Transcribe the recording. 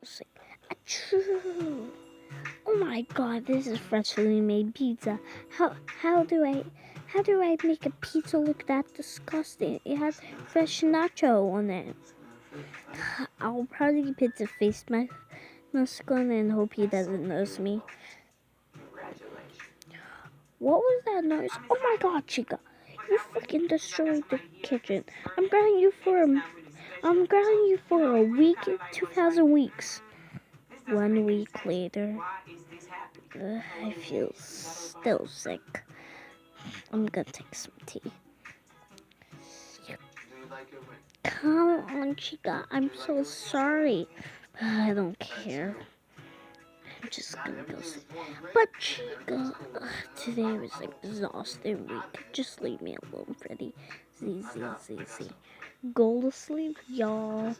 It's like, achoo. Oh my god, this is freshly made pizza. How do I make a pizza look that disgusting? It has fresh nacho on it. I'll probably put the face mask on and hope he doesn't notice me. What was that noise? Oh my god, Chica. You freaking destroyed the kitchen. I'm grounding you for a week, 2,000 weeks. 1 week later, I feel still sick. I'm gonna take some tea. Come on, Chica. I'm so sorry. I don't care. I'm just gonna go sleep. But Chica, today was an exhausting week. Just leave me alone, Freddy. Z. Go to sleep, y'all.